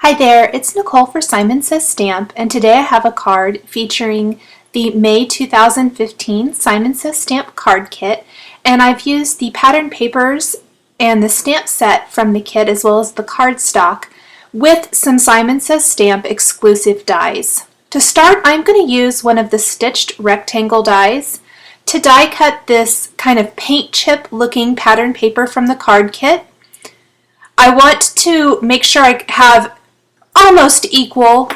Hi there, it's Nicole for Simon Says Stamp, and today I have a card featuring the May 2015 Simon Says Stamp card kit, and I've used the pattern papers and the stamp set from the kit as well as the cardstock with some Simon Says Stamp exclusive dies. To start, I'm going to use one of the stitched rectangle dies to die cut this kind of paint chip looking pattern paper from the card kit. I want to make sure I have almost equal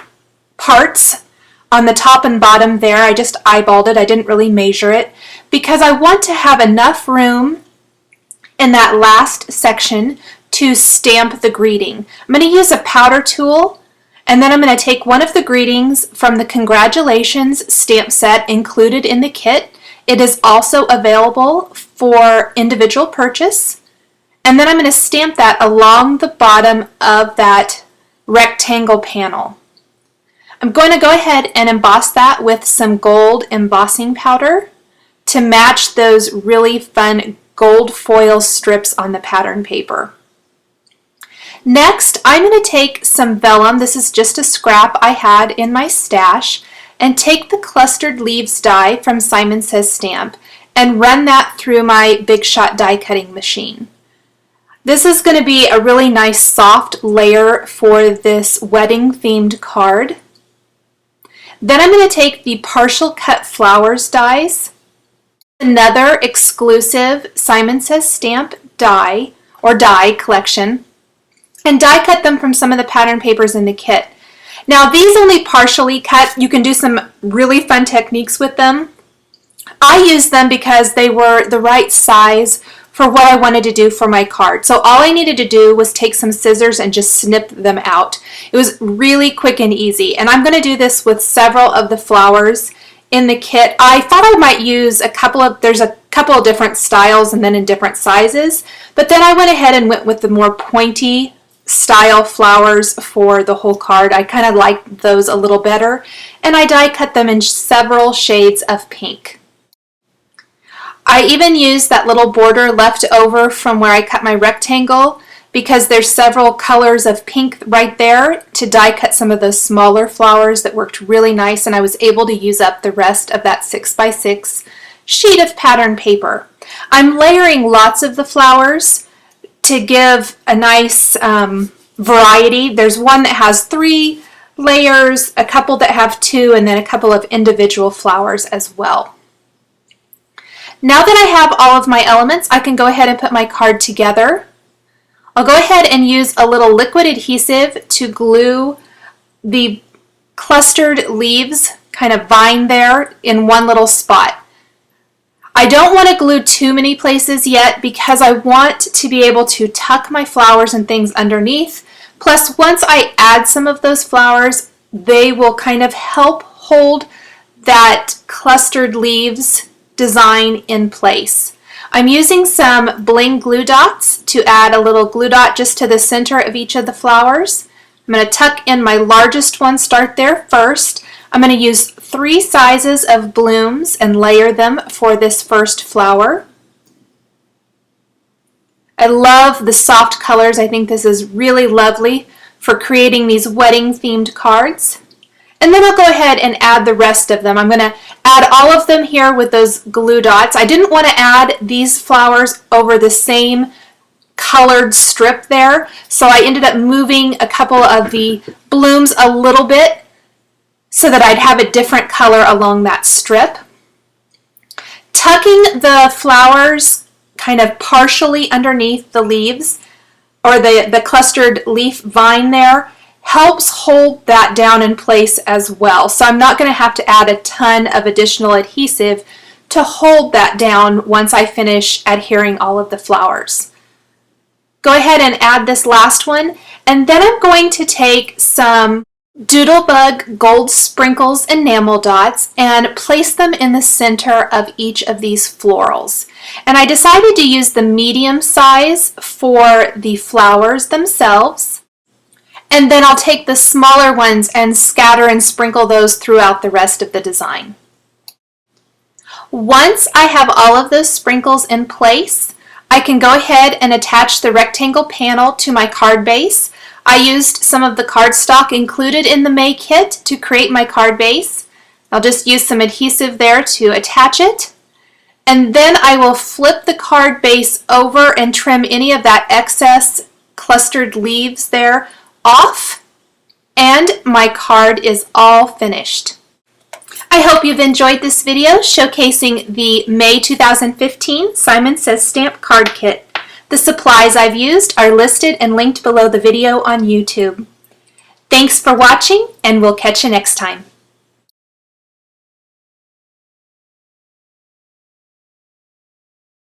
parts on the top and bottom there. I just eyeballed it. I didn't really measure it because I want to have enough room in that last section to stamp the greeting. I'm going to use a powder tool, and then I'm going to take one of the greetings from the Congratulations stamp set included in the kit. It is also available for individual purchase. And then I'm going to stamp that along the bottom of that rectangle panel. I'm going to go ahead and emboss that with some gold embossing powder to match those really fun gold foil strips on the pattern paper. Next, I'm going to take some vellum. This is just a scrap I had in my stash, and take the clustered leaves die from Simon Says Stamp and run that through my Big Shot die cutting machine. This is going to be a really nice soft layer for this wedding themed card. Then I'm going to take the partial cut flowers dies, another exclusive Simon Says Stamp die or die collection, and die cut them from some of the pattern papers in the kit. Now these only partially cut. You can do some really fun techniques with them. I used them because they were the right size for what I wanted to do for my card. So all I needed to do was take some scissors and just snip them out. It was really quick and easy. And I'm going to do this with several of the flowers in the kit. I thought I might use there's a couple of different styles and then in different sizes. But then I went ahead and went with the more pointy style flowers for the whole card. I kind of liked those a little better. And I die cut them in several shades of pink. I even used that little border left over from where I cut my rectangle because there's several colors of pink right there to die cut some of those smaller flowers that worked really nice, and I was able to use up the rest of that 6x6 sheet of pattern paper. I'm layering lots of the flowers to give a nice variety. There's one that has 3 layers, a couple that have 2, and then a couple of individual flowers as well. Now that I have all of my elements, I can go ahead and put my card together. I'll go ahead and use a little liquid adhesive to glue the clustered leaves kind of vine there in one little spot. I don't want to glue too many places yet because I want to be able to tuck my flowers and things underneath. Plus, once I add some of those flowers, they will kind of help hold that clustered leaves design in place. I'm using some bling glue dots to add a little glue dot just to the center of each of the flowers. I'm going to tuck in my largest one, start there first. I'm going to use 3 sizes of blooms and layer them for this first flower. I love the soft colors. I think this is really lovely for creating these wedding themed cards. And then I'll go ahead and add the rest of them. I'm going to add all of them here with those glue dots. I didn't want to add these flowers over the same colored strip there, so I ended up moving a couple of the blooms a little bit so that I'd have a different color along that strip. Tucking the flowers kind of partially underneath the leaves or the clustered leaf vine there helps hold that down in place as well. So I'm not going to have to add a ton of additional adhesive to hold that down once I finish adhering all of the flowers. Go ahead and add this last one, and then I'm going to take some Doodlebug Gold Sprinkles enamel dots and place them in the center of each of these florals. And I decided to use the medium size for the flowers themselves. And then I'll take the smaller ones and scatter and sprinkle those throughout the rest of the design. Once I have all of those sprinkles in place, I can go ahead and attach the rectangle panel to my card base. I used some of the cardstock included in the May kit to create my card base. I'll just use some adhesive there to attach it. And then I will flip the card base over and trim any of that excess clustered leaves there off. And my card is all finished. I hope you've enjoyed this video showcasing the May 2015 Simon Says Stamp Card Kit. The supplies I've used are listed and linked below the video on YouTube. Thanks for watching, and we'll catch you next time.